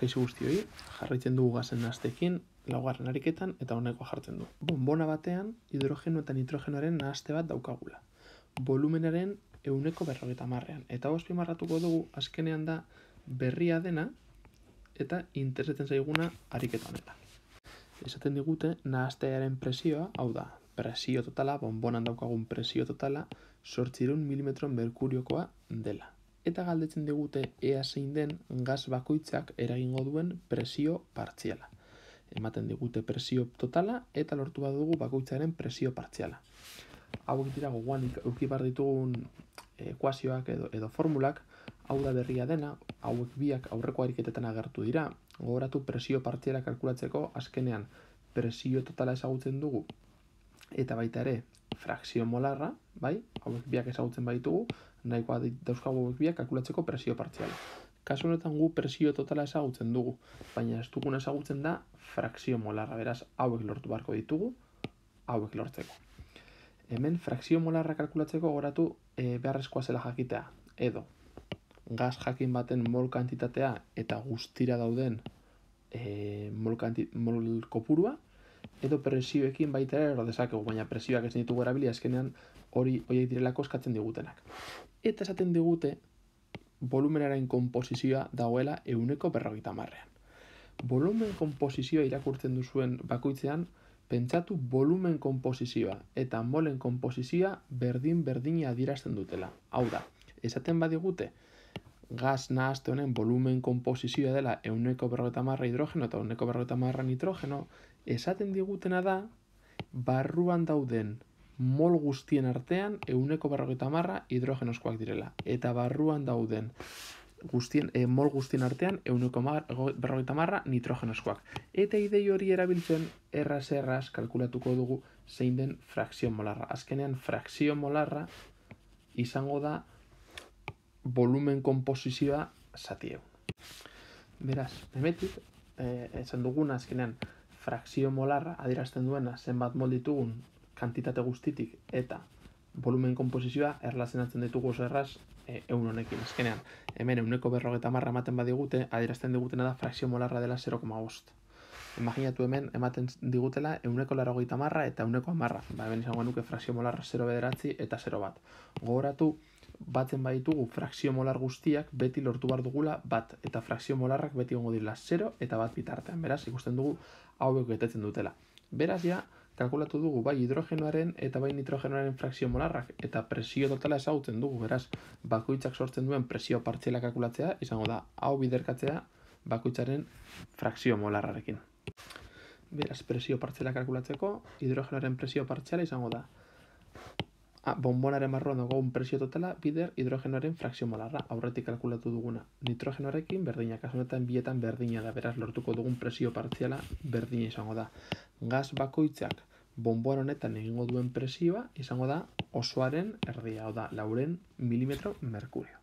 Kaixo guztioi, jarraitzen dugu gasen nahasteekin, laugarren ariketan eta honekoa jartzen du. Bonbona batean hidrogeno eta nitrogenoaren nahaste bat daukagula. Volumenaren 150ean. Eta hau azpimarratuko dugu azkenean da berria dena eta interesatzen zaiguna ariketa honetan. Esaten digute nahastearen presioa, hau da, presio totala, bonbonan daukagun presio totala, 800 mm merkuriokoa dela. Eta galdetzen digute ea zein den gas bakoitzak eragingo duen presio partziala. Ematen digute presio totala eta lortu badugu bakoitzaren presio partziala. Hauek dira gogoan eduki behar ditugun ekuazioak edo formulak, hau da berria dena, hauek biak aurreko ariketetan agertu dira. Gogoratu presio partziala kalkulatzeko azkenean presio totala ezagutzen dugu eta baita ere frakzio molarra, bai? Hauek biak ezagutzen baitugu, nahikoa dauzkagu hauek biak kalkulatzeko presio partziala. Kasu honetan gu presio totala ezagutzen dugu, baina ez dugun ezagutzen da frakzio molarra, beraz hauek lortu beharko ditugu, hauek lortzeko. Hemen frakzio molarra kalkulatzeko gogoratu beharrezkoa zela jakitea, edo gas jakin baten mol kantitatea eta guztira dauden mol kopurua, edo presioekin baita ere hor dezakegu, baina presioak ez ditugu erabili azkenean horiek direlako eskatzen digutenak. Eta esaten digute volumenaren konposizioa dagoela 150ean. Volumen konposizioa irakurtzen duzuen bakoitzean, pentsatu volumen konposizioa eta molen konposizioa berdin-berdina adierazten dutela. Hau da, esaten badigute gas nahaste honen volumen konposizioa dela 150 hidrogeno eta 150 nitrogeno, esaten digutena da barruan dauden mol guztien artean 150 hidrogenoskoak direla. Eta barruan dauden mol guztien artean 150 nitrogenoskoak. Eta idei hori erabiltzen erraz kalkulatuko dugu zein den frakzio molarra. Azkenean frakzio molarra izango da volumen konposizioa zatieu. Beraz, hemetik, esan duguna azkenean frakzio molarra adierazten duena zenbat mol ditugun kantitate guztitik eta volumen konposizioa erlazionatzen ditugu oso erraz ehun honekin. Azkenean, hemen 150 ematen badigute, adierazten digutena da frakzio molarra dela 0,5. Imaginatu hemen ematen digutela 180 eta 110. Hemen izango nuke frakzio molarra 0,9 eta 0,1. Gogoratu, batzen baditugu frakzio molar guztiak beti lortu behar dugula bat, eta frakzio molarrak beti gongo direla 0 eta 1 bitartean. Beraz, ikusten dugu hauek betetzen dutela. Beraz, ja, kalkulatu dugu bai hidrogenoaren eta bai nitrogenoaren frakzio molarrak eta presio totala ezagutzen dugu. Beraz, bakoitzak sortzen duen presio partziala kalkulatzea izango da hau biderkatzea bakoitzaren frakzio molarrarekin. Beraz, presio partziala kalkulatzeko hidrogenoaren presio partziala izango da bonbonaren barruan dugun presio totala bider hidrogenoaren frakzio molarra, aurretik kalkulatu duguna. Nitrogenoarekin berdina, kasu honetan bietan berdina da, beraz lortuko dugun presio partziala berdina izango da. Gas bakoitzak bonbon honetan egingo duen presioa izango da osoaren erdia, hau da 400 mm merkurio.